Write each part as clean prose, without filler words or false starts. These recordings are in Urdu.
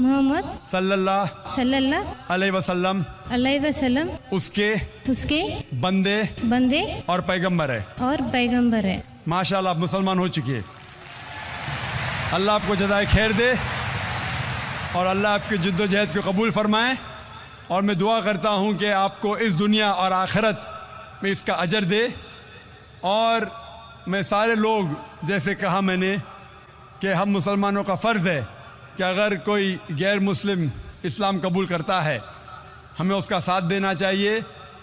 محمد صلی اللہ صلی اللہ علیہ وسلم علیہ وسلم اس کے اس کے بندے بندے اور پیغمبر ہے. اور پیغمبر ہے. ماشاءاللہ آپ مسلمان ہو چکی ہے. اللہ آپ کو جزائے خیر دے اور اللہ آپ کی جد و جہد کو قبول فرمائے. اور میں دعا کرتا ہوں کہ آپ کو اس دنیا اور آخرت میں اس کا اجر دے. اور میں سارے لوگ جیسے کہا میں نے کہ ہم مسلمانوں کا فرض ہے کہ اگر کوئی غیر مسلم اسلام قبول کرتا ہے ہمیں اس کا ساتھ دینا چاہیے,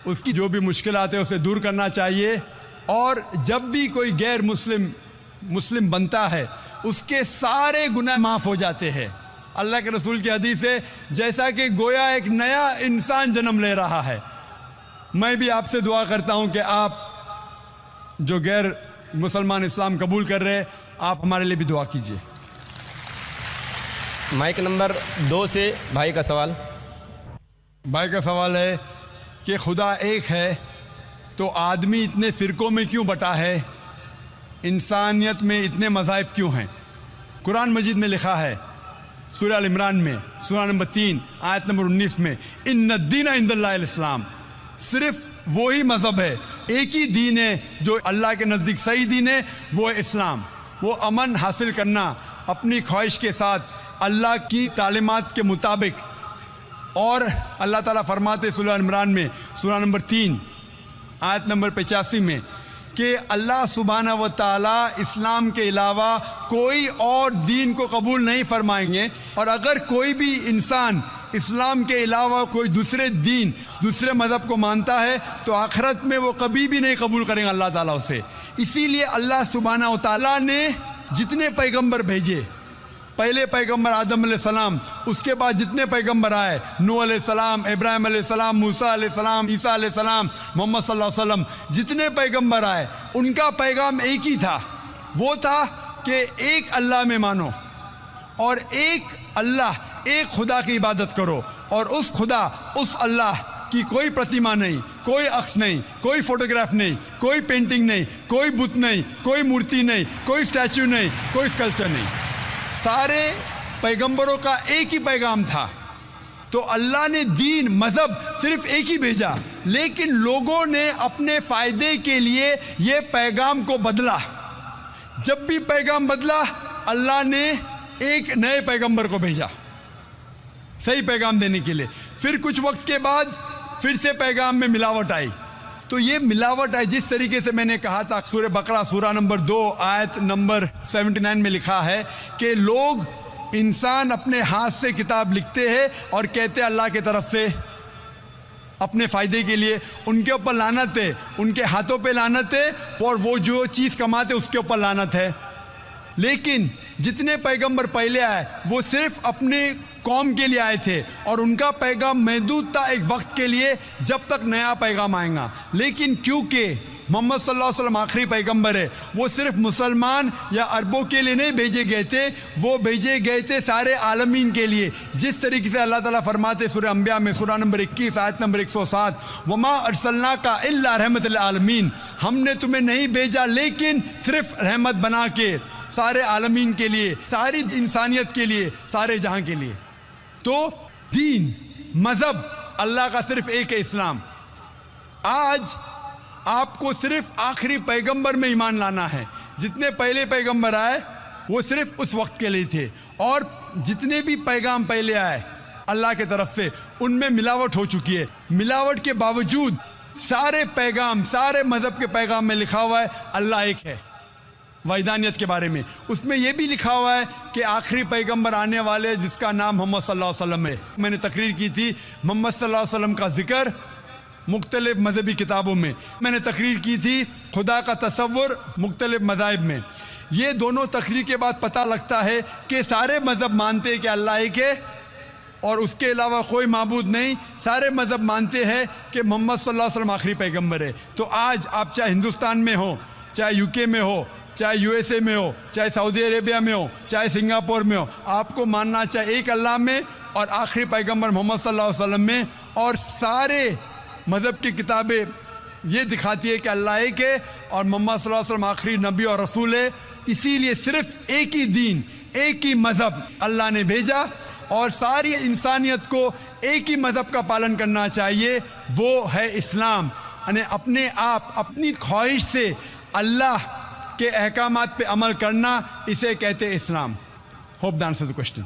اس کی جو بھی مشکلات ہیں اسے دور کرنا چاہیے. اور جب بھی کوئی غیر مسلم بنتا ہے اس کے سارے گناہ معاف ہو جاتے ہیں. اللہ کے رسول کی حدیث ہے جیسا کہ گویا ایک نیا انسان جنم لے رہا ہے. میں بھی آپ سے دعا کرتا ہوں کہ آپ جو غیر مسلمان اسلام قبول کر رہے آپ ہمارے لیے بھی دعا کیجیے. مائک نمبر 2 سے بھائی کا سوال. بھائی کا سوال ہے کہ خدا ایک ہے تو آدمی اتنے فرقوں میں کیوں بٹا ہے, انسانیت میں اتنے مذاہب کیوں ہیں؟ قرآن مجید میں لکھا ہے سورہ ال عمران میں سورہ نمبر 3 آیت نمبر 19 میں ان الدین عند اللہ الاسلام, صرف وہی مذہب ہے, ایک ہی دین ہے جو اللہ کے نزدیک صحیح دین ہے, وہ ہے اسلام. وہ امن حاصل کرنا اپنی خواہش کے ساتھ اللہ کی تعلیمات کے مطابق. اور اللہ تعالیٰ فرماتے سورہ عمران میں سورہ نمبر 3 آیت نمبر 85 میں کہ اللہ سبحانہ و تعالیٰ اسلام کے علاوہ کوئی اور دین کو قبول نہیں فرمائیں گے. اور اگر کوئی بھی انسان اسلام کے علاوہ کوئی دوسرے دین دوسرے مذہب کو مانتا ہے تو آخرت میں وہ کبھی بھی نہیں قبول کریں گے اللہ تعالیٰ اسے. اسی لیے اللہ سبحانہ و تعالیٰ نے جتنے پیغمبر بھیجے, پہلے پیغمبر آدم علیہ السلام, اس کے بعد جتنے پیغمبر آئے نوح علیہ السلام, ابراہیم علیہ السلام, موسیٰ علیہ السلام, عیسیٰ علیہ السلام, محمد صلی اللہ علیہ وسلم, جتنے پیغمبر آئے ان کا پیغام ایک ہی تھا. وہ تھا کہ ایک اللہ میں مانو اور ایک اللہ ایک خدا کی عبادت کرو. اور اس خدا اس اللہ کی کوئی پرتیما نہیں, کوئی عکس نہیں, کوئی فوٹوگراف نہیں, کوئی پینٹنگ نہیں, کوئی بت نہیں, کوئی مورتی نہیں, کوئی اسٹیچو نہیں, کوئی اسکلپچر نہیں. سارے پیغمبروں کا ایک ہی پیغام تھا. تو اللہ نے دین مذہب صرف ایک ہی بھیجا, لیکن لوگوں نے اپنے فائدے کے لیے یہ پیغام کو بدلا. جب بھی پیغام بدلا اللہ نے ایک نئے پیغمبر کو بھیجا صحیح پیغام دینے کے لیے. پھر کچھ وقت کے بعد پھر سے پیغام میں ملاوٹ آئی. تو یہ ملاوٹ ہے جس طریقے سے میں نے کہا تھا سورہ بقرہ سورہ نمبر 2 آیت نمبر 79 میں لکھا ہے کہ لوگ انسان اپنے ہاتھ سے کتاب لکھتے ہیں اور کہتے ہیں اللہ کی طرف سے اپنے فائدے کے لیے. ان کے اوپر لعنت ہے, ان کے ہاتھوں پہ لعنت ہے, اور وہ جو چیز کماتے اس کے اوپر لعنت ہے. لیکن جتنے پیغمبر پہلے آئے وہ صرف اپنے قوم کے لیے آئے تھے اور ان کا پیغام محدود تھا ایک وقت کے لیے جب تک نیا پیغام آئے گا. لیکن کیونکہ محمد صلی اللہ علیہ وسلم آخری پیغمبر ہے, وہ صرف مسلمان یا عربوں کے لیے نہیں بھیجے گئے تھے, وہ بھیجے گئے تھے سارے عالمین کے لیے. جس طریقے سے اللہ تعالیٰ فرماتے سورہ انبیاء میں سورہ نمبر 21 آیت نمبر 107 وما ارسلناک الا رحمت للعالمین, ہم نے تمہیں نہیں بھیجا لیکن صرف رحمت بنا کے سارے عالمین کے لیے, ساری انسانیت کے لیے, سارے جہاں کے لیے. تو دین مذہب اللہ کا صرف ایک ہے اسلام. آج آپ کو صرف آخری پیغمبر میں ایمان لانا ہے. جتنے پہلے پیغمبر آئے وہ صرف اس وقت کے لیے تھے, اور جتنے بھی پیغام پہلے آئے اللہ کے طرف سے ان میں ملاوٹ ہو چکی ہے. ملاوٹ کے باوجود سارے پیغام سارے مذہب کے پیغام میں لکھا ہوا ہے اللہ ایک ہے. وحدانیت کے بارے میں اس میں یہ بھی لکھا ہوا ہے کہ آخری پیغمبر آنے والے جس کا نام محمد صلی اللہ علیہ وسلم ہے. میں نے تقریر کی تھی محمد صلی اللہ علیہ وسلم کا ذکر مختلف مذہبی کتابوں میں, میں نے تقریر کی تھی خدا کا تصور مختلف مذاہب میں. یہ دونوں تقریر کے بعد پتہ لگتا ہے کہ سارے مذہب مانتے ہیں کہ اللہ ایک ہے اور اس کے علاوہ کوئی معبود نہیں. سارے مذہب مانتے ہیں کہ محمد صلی اللہ علیہ وسلم آخری پیغمبر ہے. تو آج آپ چاہے ہندوستان میں ہو, چاہے یو کے میں ہو, چاہے یو ایس اے میں ہو, چاہے سعودی عربیہ میں ہو, چاہے سنگاپور میں ہو, آپ کو ماننا چاہے ایک اللہ میں اور آخری پیغمبر محمد صلی اللہ علیہ وسلم میں. اور سارے مذہب کی کتابیں یہ دکھاتی ہے کہ اللہ ایک ہے اور محمد صلی اللہ علیہ وسلم آخری نبی اور رسول ہے. اسی لیے صرف ایک ہی دین ایک ہی مذہب اللہ نے بھیجا اور ساری انسانیت کو ایک ہی مذہب کا پالن کرنا چاہیے، وہ ہے اسلام. یعنی اپنے آپ اپنی خواہش سے اللہ کے احکامات پہ عمل کرنا، اسے کہتے اسلام. Hope that answers the question.